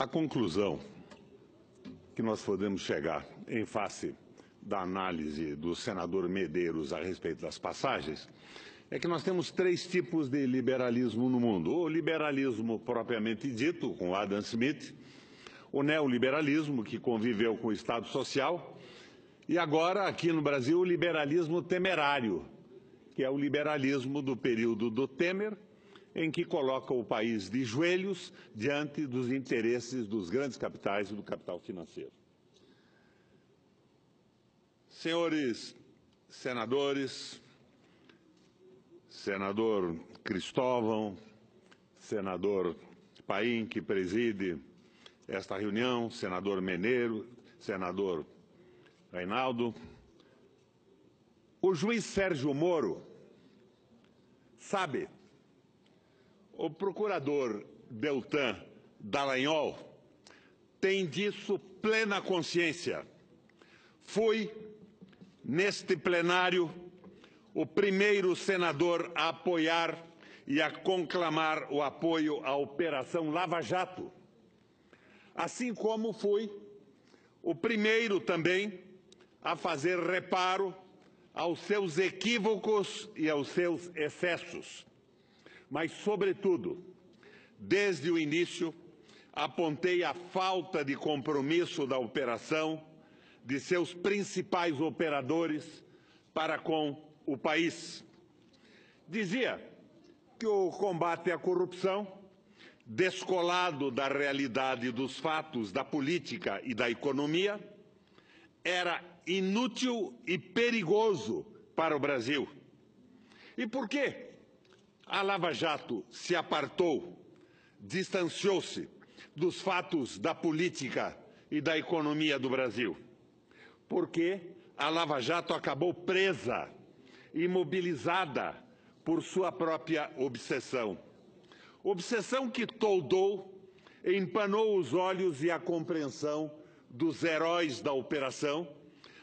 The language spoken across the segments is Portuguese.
A conclusão que nós podemos chegar em face da análise do senador Medeiros a respeito das passagens é que nós temos três tipos de liberalismo no mundo. O liberalismo propriamente dito, com Adam Smith, o neoliberalismo, que conviveu com o Estado Social, e agora, aqui no Brasil, o liberalismo temerário, que é o liberalismo do período do Temer, em que coloca o país de joelhos diante dos interesses dos grandes capitais e do capital financeiro. Senhores senadores, senador Cristóvão, senador Paim, que preside esta reunião, senador Meneiro, senador Reinaldo, o juiz Sérgio Moro sabe, o procurador Deltan Dallagnol tem disso plena consciência. Fui, neste plenário, o primeiro senador a apoiar e a conclamar o apoio à Operação Lava Jato, assim como fui o primeiro também a fazer reparo aos seus equívocos e aos seus excessos. Mas, sobretudo, desde o início, apontei a falta de compromisso da operação de seus principais operadores para com o país. Dizia que o combate à corrupção, descolado da realidade dos fatos, da política e da economia, era inútil e perigoso para o Brasil. E por quê? A Lava Jato se apartou, distanciou-se dos fatos da política e da economia do Brasil. Porque a Lava Jato acabou presa, imobilizada por sua própria obsessão. Obsessão que toldou, empanou os olhos e a compreensão dos heróis da operação,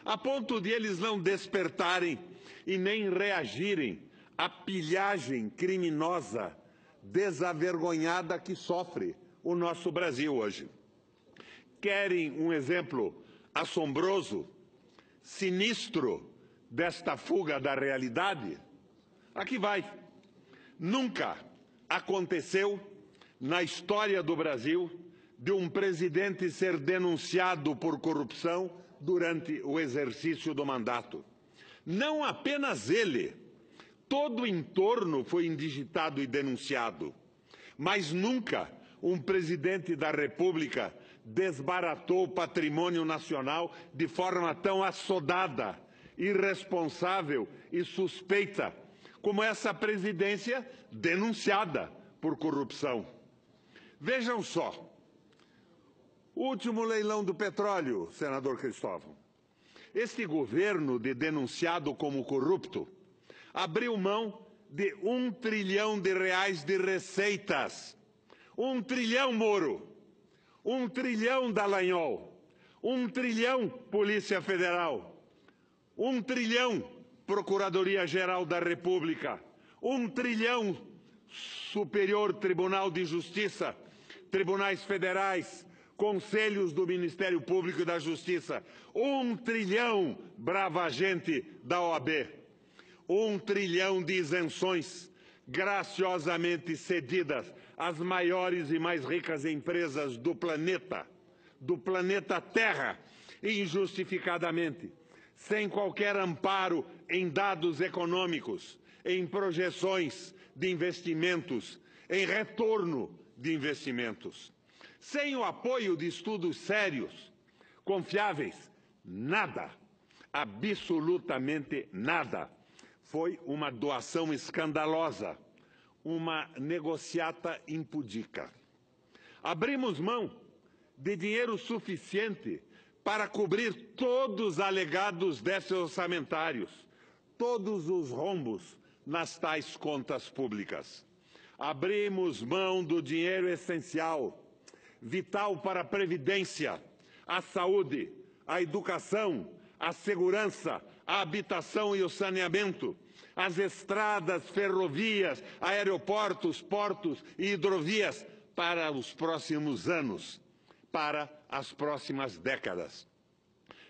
a ponto de eles não despertarem e nem reagirem à pilhagem criminosa, desavergonhada que sofre o nosso Brasil hoje. Querem um exemplo assombroso, sinistro desta fuga da realidade? Aqui vai. Nunca aconteceu na história do Brasil de um presidente ser denunciado por corrupção durante o exercício do mandato. Não apenas ele, todo o entorno foi indigitado e denunciado, mas nunca um presidente da República desbaratou o patrimônio nacional de forma tão assodada, irresponsável e suspeita como essa presidência denunciada por corrupção. Vejam só, o último leilão do petróleo, senador Cristóvão. Este governo de denunciado como corrupto abriu mão de R$1 trilhão de receitas. 1 trilhão, Moro. 1 trilhão, Dallagnol. 1 trilhão, Polícia Federal. 1 trilhão, Procuradoria-Geral da República. 1 trilhão, Superior Tribunal de Justiça, Tribunais Federais, Conselhos do Ministério Público e da Justiça. 1 trilhão, brava gente da OAB. 1 trilhão de isenções graciosamente cedidas às maiores e mais ricas empresas do planeta Terra, injustificadamente, sem qualquer amparo em dados econômicos, em projeções de investimentos, em retorno de investimentos. Sem o apoio de estudos sérios, confiáveis, nada, absolutamente nada. Foi uma doação escandalosa, uma negociata impudica. Abrimos mão de dinheiro suficiente para cobrir todos os alegados déficits orçamentários, todos os rombos nas tais contas públicas. Abrimos mão do dinheiro essencial, vital para a Previdência, a saúde, a educação, a segurança, a habitação e o saneamento, as estradas, ferrovias, aeroportos, portos e hidrovias para os próximos anos. para as próximas décadas.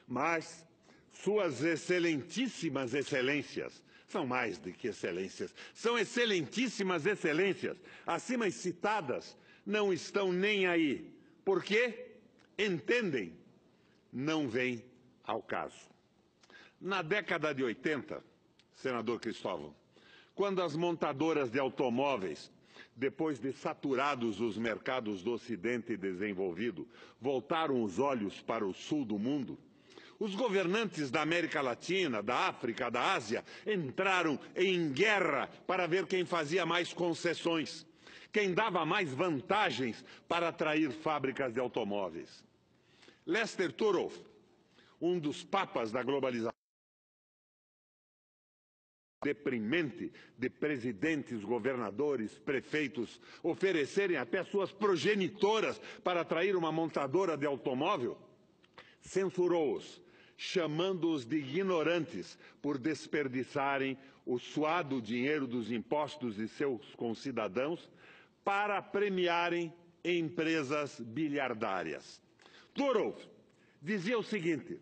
Mas suas excelentíssimas excelências, são mais do que excelências, são excelentíssimas excelências, acima citadas, não estão nem aí, porque entendem, não vem ao caso. Na década de 80, senador Cristóvão, quando as montadoras de automóveis, depois de saturados os mercados do Ocidente desenvolvido, voltaram os olhos para o sul do mundo, os governantes da América Latina, da África, da Ásia, entraram em guerra para ver quem fazia mais concessões, quem dava mais vantagens para atrair fábricas de automóveis. Lester Turov, um dos papas da globalização, deprimente de presidentes, governadores, prefeitos oferecerem até suas progenitoras para atrair uma montadora de automóvel, censurou-os, chamando-os de ignorantes por desperdiçarem o suado dinheiro dos impostos de seus concidadãos para premiarem empresas bilhardárias. Turov dizia o seguinte: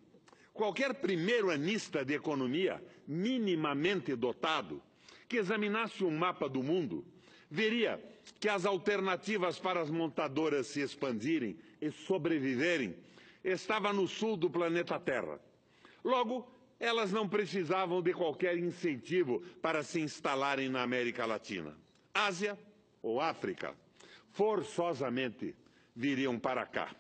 qualquer primeiro-anista de economia minimamente dotado que examinasse um mapa do mundo veria que as alternativas para as montadoras se expandirem e sobreviverem estavam no sul do planeta Terra. Logo, elas não precisavam de qualquer incentivo para se instalarem na América Latina. Ásia ou África, forçosamente viriam para cá.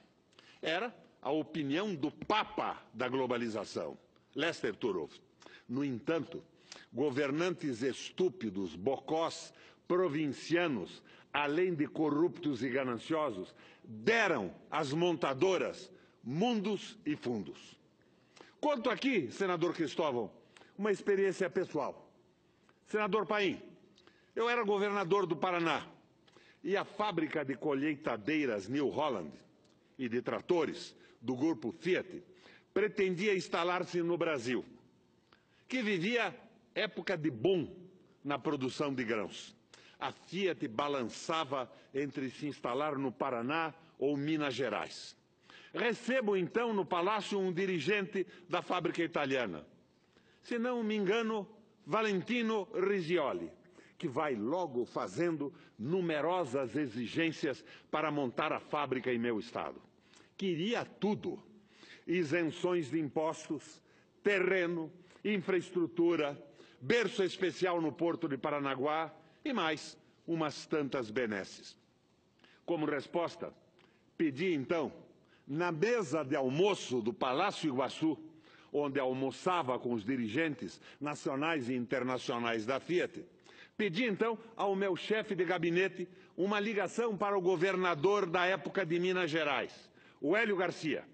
Era a opinião do Papa da globalização, Lester Turov. No entanto, governantes estúpidos, bocós, provincianos, além de corruptos e gananciosos, deram às montadoras mundos e fundos. Conto aqui, senador Cristóvão, uma experiência pessoal. Senador Paim, eu era governador do Paraná e a fábrica de colheitadeiras New Holland e de tratores do grupo Fiat pretendia instalar-se no Brasil, que vivia época de boom na produção de grãos. A Fiat balançava entre se instalar no Paraná ou Minas Gerais. Recebo, então, no palácio um dirigente da fábrica italiana, se não me engano, Valentino Risioli, que vai logo fazendo numerosas exigências para montar a fábrica em meu estado. Queria tudo: isenções de impostos, terreno, infraestrutura, berço especial no Porto de Paranaguá e mais umas tantas benesses. Como resposta, pedi então, na mesa de almoço do Palácio Iguaçu, onde almoçava com os dirigentes nacionais e internacionais da Fiat, pedi então ao meu chefe de gabinete uma ligação para o governador da época de Minas Gerais, o Hélio Garcia.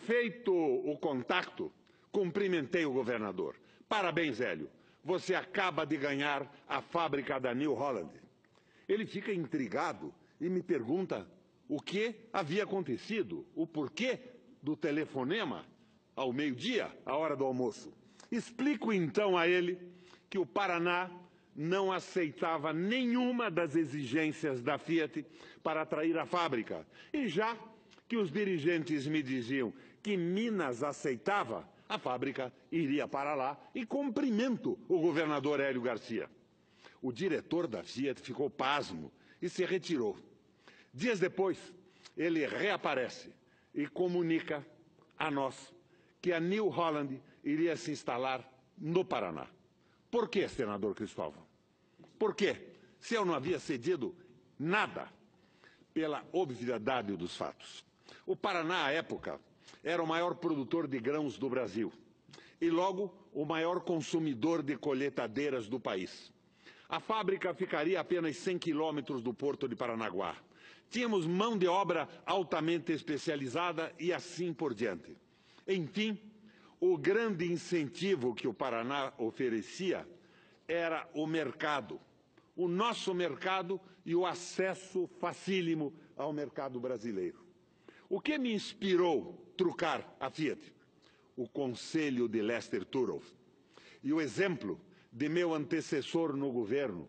Feito o contato, cumprimentei o governador. Parabéns, Hélio, você acaba de ganhar a fábrica da New Holland. Ele fica intrigado e me pergunta o que havia acontecido, o porquê do telefonema ao meio-dia, à hora do almoço. Explico então a ele que o Paraná não aceitava nenhuma das exigências da Fiat para atrair a fábrica. E já que os dirigentes me diziam que Minas aceitava, a fábrica iria para lá e cumprimento o governador Hélio Garcia. O diretor da Fiat ficou pasmo e se retirou. Dias depois, ele reaparece e comunica a nós que a New Holland iria se instalar no Paraná. Por que, senador Cristóvão? Por quê? Se eu não havia cedido nada, pela obviedade dos fatos. O Paraná, à época, era o maior produtor de grãos do Brasil e, logo, o maior consumidor de colheitadeiras do país. A fábrica ficaria a apenas 100 quilômetros do Porto de Paranaguá. Tínhamos mão de obra altamente especializada e assim por diante. Enfim, o grande incentivo que o Paraná oferecia era o mercado, o nosso mercado e o acesso facílimo ao mercado brasileiro. O que me inspirou trucar a Fiat? O conselho de Lester Turov e o exemplo de meu antecessor no governo,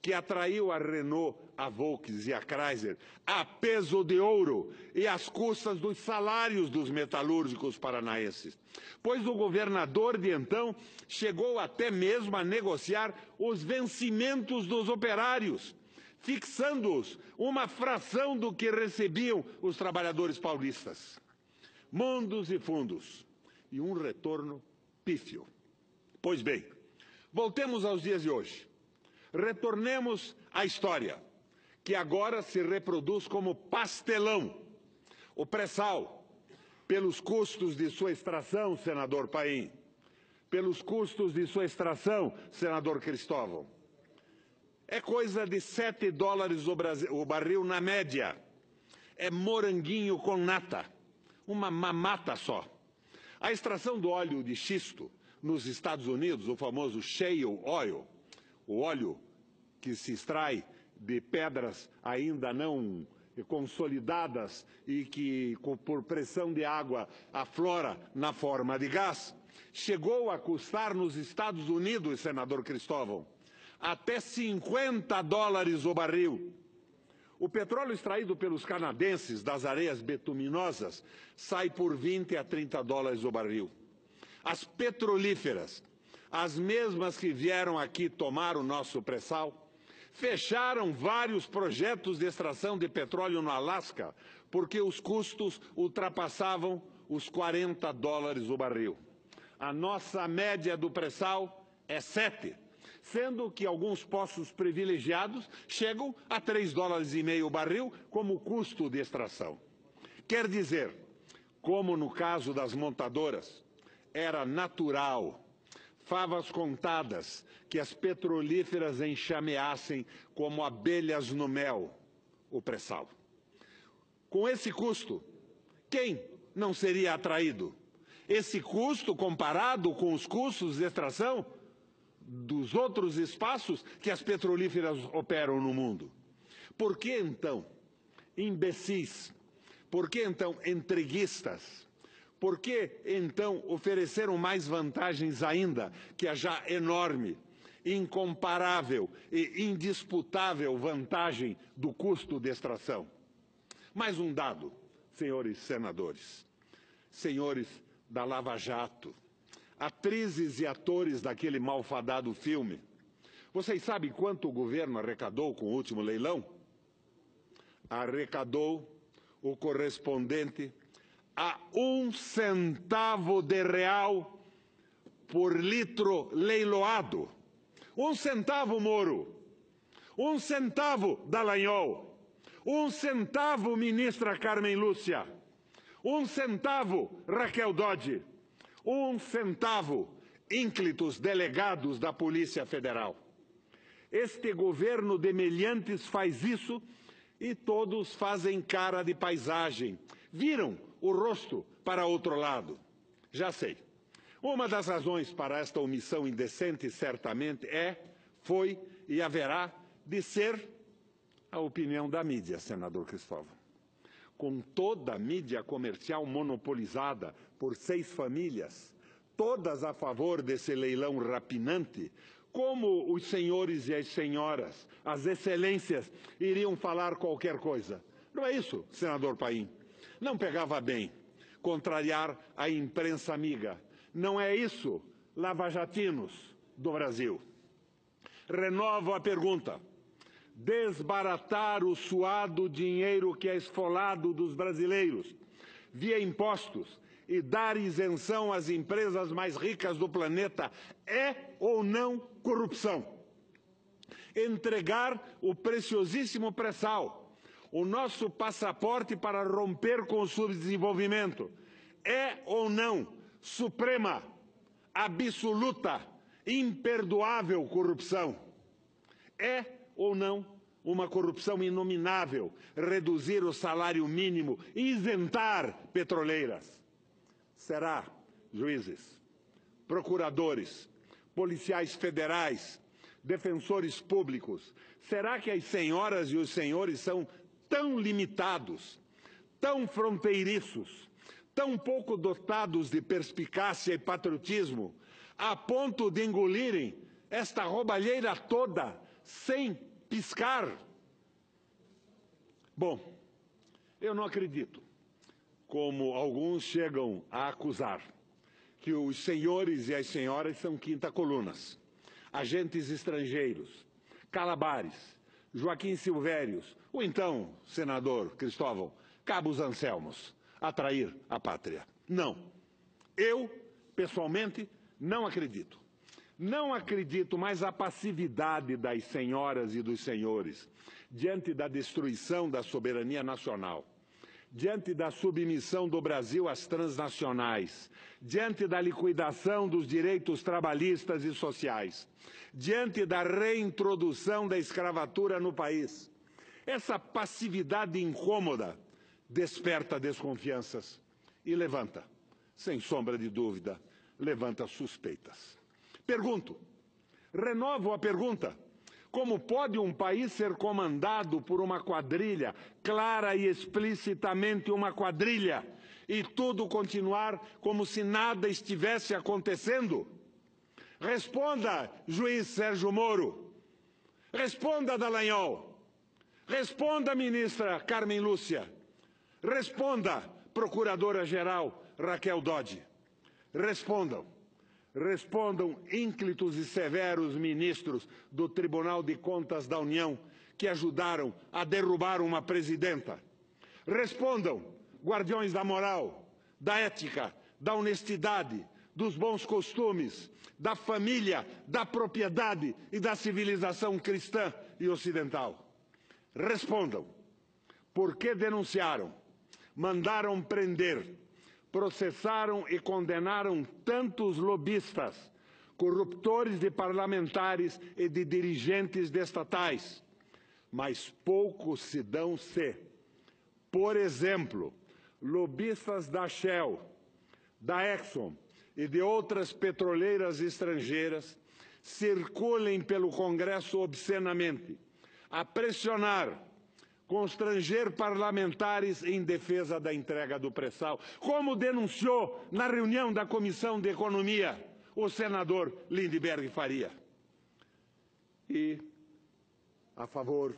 que atraiu a Renault, a Volkswagen e a Chrysler a peso de ouro e às custas dos salários dos metalúrgicos paranaenses. Pois o governador de então chegou até mesmo a negociar os vencimentos dos operários, fixando-os uma fração do que recebiam os trabalhadores paulistas. Mundos e fundos, e um retorno pífio. Pois bem, voltemos aos dias de hoje. Retornemos à história, que agora se reproduz como pastelão. O pré-sal, pelos custos de sua extração, senador Paim, pelos custos de sua extração, senador Cristóvão, é coisa de $7 o barril na média. É moranguinho com nata, uma mamata só. A extração do óleo de xisto nos Estados Unidos, o famoso shale oil, o óleo que se extrai de pedras ainda não consolidadas e que, por pressão de água, aflora na forma de gás, chegou a custar nos Estados Unidos, senador Cristóvão, até $50 o barril. O petróleo extraído pelos canadenses das areias betuminosas sai por $20 a $30 o barril. As petrolíferas, as mesmas que vieram aqui tomar o nosso pré-sal, fecharam vários projetos de extração de petróleo no Alasca, porque os custos ultrapassavam os $40 o barril. A nossa média do pré-sal é 7, sendo que alguns poços privilegiados chegam a $3,5 o barril como custo de extração. Quer dizer, como no caso das montadoras, era natural, favas contadas, que as petrolíferas enxameassem como abelhas no mel o pré-sal. Com esse custo, quem não seria atraído? Esse custo comparado com os custos de extração dos outros espaços que as petrolíferas operam no mundo. Por que então, imbecis? Por que então, entreguistas? Por que então ofereceram mais vantagens ainda que a já enorme, incomparável e indisputável vantagem do custo de extração? Mais um dado, senhores senadores, senhores da Lava Jato, atrizes e atores daquele malfadado filme. Vocês sabem quanto o governo arrecadou com o último leilão? Arrecadou o correspondente a 1 centavo de real por litro leiloado. 1 centavo, Moro. 1 centavo, Dallagnol. 1 centavo, ministra Carmen Lúcia. 1 centavo, Raquel Dodge. 1 centavo, ínclitos delegados da Polícia Federal. Este governo de meliantes faz isso e todos fazem cara de paisagem. Viram o rosto para outro lado. Já sei. Uma das razões para esta omissão indecente certamente foi e haverá de ser a opinião da mídia, senador Cristóvão. Com toda a mídia comercial monopolizada por 6 famílias, todas a favor desse leilão rapinante, como os senhores e as senhoras, as excelências, iriam falar qualquer coisa? Não é isso, senador Paim? Não pegava bem contrariar a imprensa amiga. Não é isso, lavajatinos do Brasil. Renovo a pergunta. Desbaratar o suado dinheiro que é esfolado dos brasileiros via impostos e dar isenção às empresas mais ricas do planeta é ou não corrupção? Entregar o preciosíssimo pré-sal, o nosso passaporte para romper com o subdesenvolvimento, é ou não suprema, absoluta, imperdoável corrupção? É ou não uma corrupção inominável reduzir o salário mínimo e isentar petroleiras? Será, juízes, procuradores, policiais federais, defensores públicos, será que as senhoras e os senhores são tão limitados, tão fronteiriços, tão pouco dotados de perspicácia e patriotismo, a ponto de engolirem esta roubalheira toda sem piscar. Bom, eu não acredito, como alguns chegam a acusar, que os senhores e as senhoras são quinta-colunas, agentes estrangeiros, Calabares, Joaquim Silvérios, ou então, senador Cristóvão, Cabos Anselmos, a trair a pátria. Não. Eu, pessoalmente, não acredito. Não acredito, mas a passividade das senhoras e dos senhores diante da destruição da soberania nacional, diante da submissão do Brasil às transnacionais, diante da liquidação dos direitos trabalhistas e sociais, diante da reintrodução da escravatura no país. Essa passividade incômoda desperta desconfianças e levanta, sem sombra de dúvida, levanta suspeitas. Pergunto, renovo a pergunta: como pode um país ser comandado por uma quadrilha, clara e explicitamente uma quadrilha, e tudo continuar como se nada estivesse acontecendo? Responda, juiz Sérgio Moro. Responda, Dallagnol. Responda, ministra Carmen Lúcia. Responda, procuradora-geral Raquel Dodge. Respondam. Respondam, ínclitos e severos ministros do Tribunal de Contas da União, que ajudaram a derrubar uma presidenta. Respondam, guardiões da moral, da ética, da honestidade, dos bons costumes, da família, da propriedade e da civilização cristã e ocidental. Respondam, por que denunciaram, mandaram prender, processaram e condenaram tantos lobistas, corruptores de parlamentares e de dirigentes estatais, mas poucos se dão se, por exemplo, lobistas da Shell, da Exxon e de outras petroleiras estrangeiras circulem pelo Congresso obscenamente, a pressionar, constranger parlamentares em defesa da entrega do pré-sal, como denunciou na reunião da Comissão de Economia o senador Lindbergh Faria. E a favor,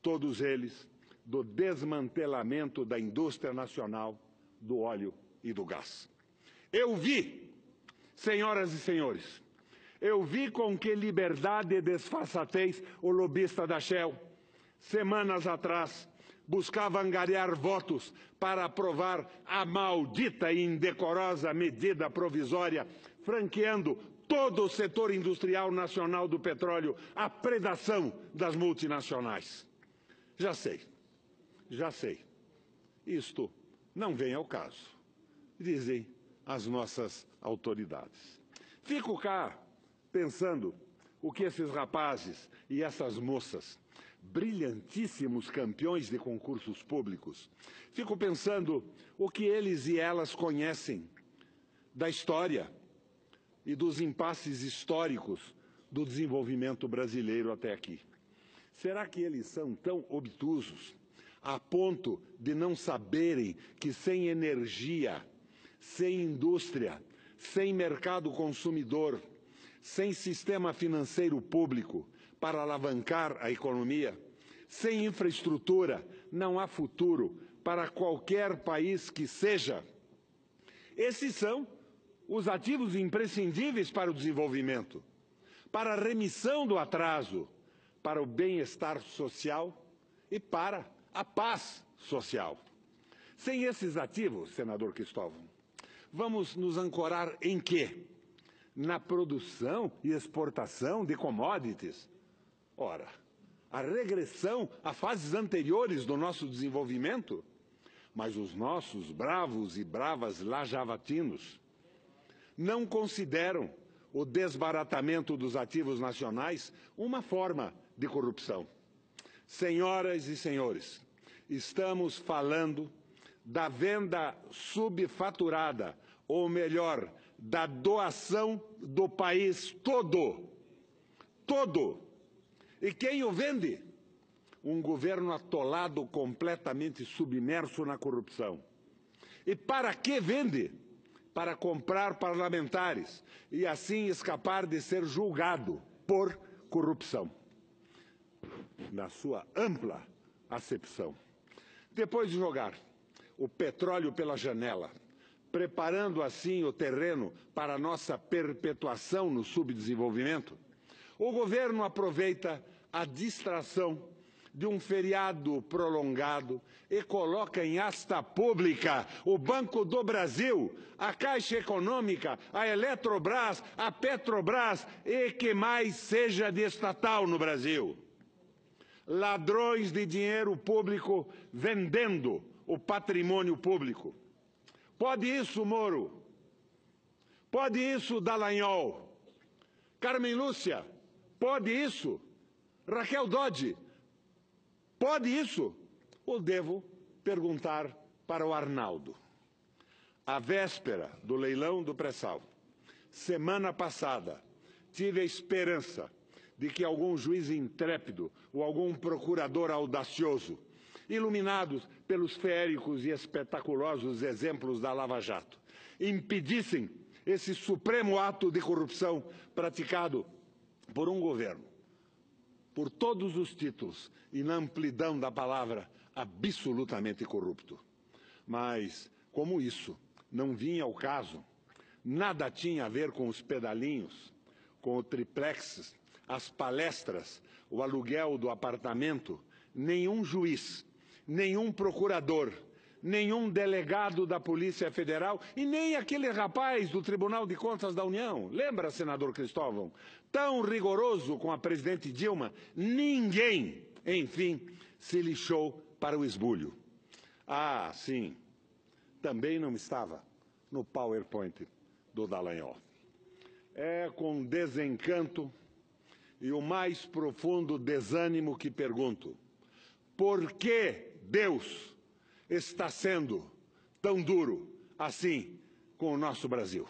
todos eles, do desmantelamento da indústria nacional do óleo e do gás. Eu vi, senhoras e senhores, eu vi com que liberdade e desfaçatez o lobista da Shell, semanas atrás, buscava angariar votos para aprovar a maldita e indecorosa medida provisória, franqueando todo o setor industrial nacional do petróleo à predação das multinacionais. Já sei. Isto não vem ao caso, dizem as nossas autoridades. Fico cá pensando o que esses rapazes e essas moças, brilhantíssimos campeões de concursos públicos, fico pensando o que eles e elas conhecem da história e dos impasses históricos do desenvolvimento brasileiro até aqui. Será que eles são tão obtusos a ponto de não saberem que sem energia, sem indústria, sem mercado consumidor, sem sistema financeiro público para alavancar a economia, sem infraestrutura, não há futuro para qualquer país que seja? Esses são os ativos imprescindíveis para o desenvolvimento, para a remissão do atraso, para o bem-estar social e para a paz social. Sem esses ativos, senador Cristóvão, vamos nos ancorar em quê? Na produção e exportação de commodities? Ora, a regressão a fases anteriores do nosso desenvolvimento? Mas os nossos bravos e bravas lajavatinos não consideram o desbaratamento dos ativos nacionais uma forma de corrupção. Senhoras e senhores, estamos falando da venda subfaturada, ou melhor, da doação do país todo. E quem o vende? Um governo atolado, completamente submerso na corrupção. E para que vende? Para comprar parlamentares e assim escapar de ser julgado por corrupção. na sua ampla acepção. Depois de jogar o petróleo pela janela, preparando assim o terreno para a nossa perpetuação no subdesenvolvimento, o governo aproveita a distração de um feriado prolongado e coloca em asta pública o Banco do Brasil, a Caixa Econômica, a Eletrobras, a Petrobras e que mais seja de estatal no Brasil. Ladrões de dinheiro público vendendo o patrimônio público. Pode isso, Moro? Pode isso, Dallagnol? Carmen Lúcia? Pode isso? Raquel Dodge? Pode isso? Ou devo perguntar para o Arnaldo? À véspera do leilão do pré-sal, semana passada, tive a esperança de que algum juiz intrépido ou algum procurador audacioso, iluminados pelos feéricos e espetaculosos exemplos da Lava Jato, impedissem esse supremo ato de corrupção praticado por um governo, por todos os títulos e na amplidão da palavra, absolutamente corrupto. Mas, como isso não vinha ao caso, nada tinha a ver com os pedalinhos, com o triplex, as palestras, o aluguel do apartamento, nenhum juiz, nenhum procurador, nenhum delegado da Polícia Federal e nem aquele rapaz do Tribunal de Contas da União. Lembra, senador Cristóvão? Tão rigoroso com a presidente Dilma, ninguém, enfim, se lixou para o esbulho. Ah, sim, também não estava no PowerPoint do Dallagnol. É com desencanto e o mais profundo desânimo que pergunto: por que Deus está sendo tão duro assim com o nosso Brasil?